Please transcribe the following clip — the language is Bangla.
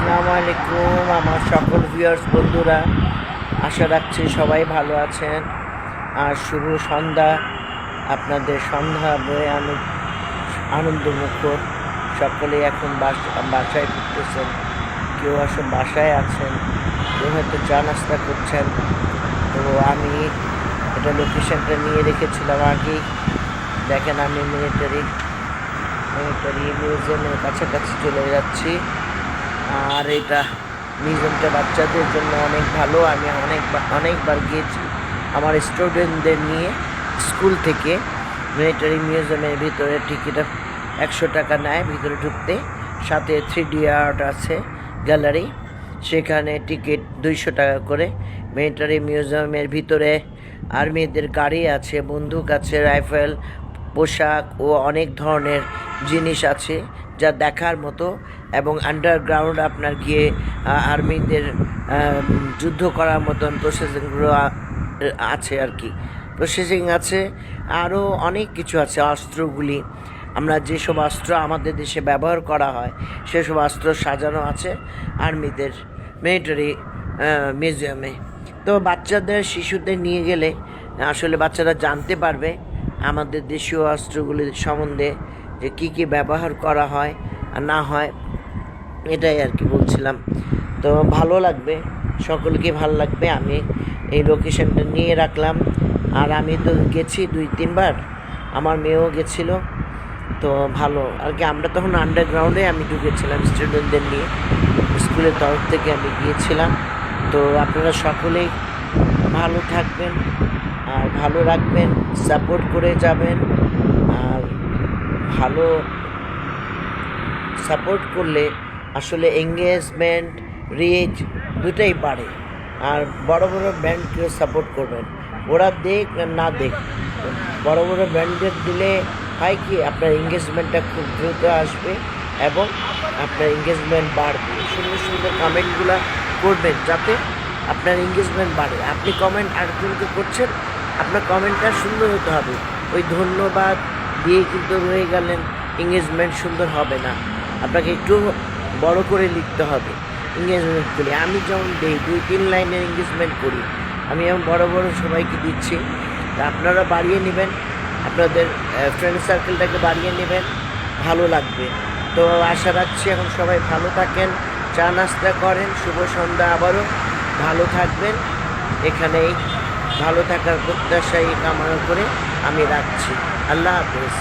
আসসালামু আলাইকুম আমার সকল ভিউয়ার্স বন্ধুরা, আশা রাখছি সবাই ভালো আছেন। আর শুভ সন্ধ্যা, আপনাদের সন্ধ্যা বয়ে আনন্দমুখর। সকলেই এখন বাসায় ফিরতেছেন, কেউ আসলে বাসায় আছেন, কেউ হয়তো চা নাস্তা করছেন। তো আমি এটা লোকেশনটা নিয়ে রেখেছিলাম আগেই। দেখেন আমি মিলিটারি মিউজিয়ামের কাছাকাছি চলে যাচ্ছি। আর এটা মিউজিয়ামটা বাচ্চাদের জন্য অনেক ভালো। আমি অনেকবার গিয়েছি আমার স্টুডেন্টদের নিয়ে স্কুল থেকে। মিলিটারি মিউজিয়ামের ভিতরে টিকিট 100 টাকা নেয় ভিতরে ঢুকতে, সাথে 3D আর্ট আছে গ্যালারি, সেখানে টিকিট 200 টাকা করে। মিলিটারি মিউজিয়ামের ভিতরে আর্মিদের গাড়ি আছে, বন্দুক আছে, রাইফেল, পোশাক ও অনেক ধরনের জিনিস আছে যা দেখার মতো। এবং আন্ডারগ্রাউন্ড আপনার গিয়ে আর্মিদের যুদ্ধ করার মতন প্রসেসিংগুলো আছে আর কি, প্রসেসিং আছে। আরও অনেক কিছু আছে, অস্ত্রগুলি, আমরা যেসব অস্ত্র আমাদের দেশে ব্যবহার করা হয় সেসব অস্ত্র সাজানো আছে আর্মিদের মিলিটারি মিউজিয়ামে। তো বাচ্চাদের শিশুদের নিয়ে গেলে আসলে বাচ্চারা জানতে পারবে আমাদের দেশীয় অস্ত্রগুলির সম্বন্ধে, যে কী কী ব্যবহার করা হয় আর না হয়, এটাই আর কি বলছিলাম। তো ভালো লাগবে, সকলকে ভালো লাগবে। আমি এই লোকেশনটা নিয়ে রাখলাম। আর আমি তো গেছি 2-3 বার, আমার মেয়েও গেছিল। তো ভালো আর কি। আমরা তখন আন্ডারগ্রাউন্ডে আমি ঢুকেছিলাম স্টুডেন্টদের নিয়ে, স্কুলের তরফ থেকে আমি গিয়েছিলাম। তো আপনারা সকলেই ভালো থাকবেন আর ভালো রাখবেন, সাপোর্ট করে যাবেন। আর ভালো সাপোর্ট করলে আসলে এঙ্গেজমেন্ট, রিচ দুটাই বাড়ে। আর বড় বড় ব্র্যান্ডকেও সাপোর্ট করবেন, ওরা দেখ না দেখ। বড় বড় ব্র্যান্ডের দিলে হয় কি, আপনার এঙ্গেজমেন্টটা খুব দ্রুত আসবে এবং আপনার এঙ্গেজমেন্ট বাড়বে। সুন্দর সুন্দর কমেন্টগুলো করবেন যাতে আপনার এঙ্গেজমেন্ট বাড়ে। আপনি কমেন্ট আরেকজনকে করছেন, আপনার কমেন্টটা সুন্দর হতে হবে। ওই ধন্যবাদ দিয়ে কিন্তু রয়ে গেলেন, এঙ্গেজমেন্ট সুন্দর হবে না। আপনাকে একটু বড় করে লিখতে হবে এঙ্গেজমেন্টগুলি। আমি যেমন দিই 2-3 লাইনের এঙ্গেজমেন্ট করি, আমি এমন বড় বড় সবাইকে দিচ্ছি। তা আপনারা বাড়িয়ে নেবেন, আপনাদের ফ্রেন্ড সার্কেলটাকে বাড়িয়ে নেবেন, ভালো লাগবে। তো আশা রাখছি এখন সবাই ভালো থাকেন, চা নাস্তা করেন। শুভ সন্ধ্যা, আবারও ভালো থাকবেন। এখানেই ভালো থাকার প্রত্যাশাই কামনা করে আমি রাখছি। আল্লাহ হাফেজ।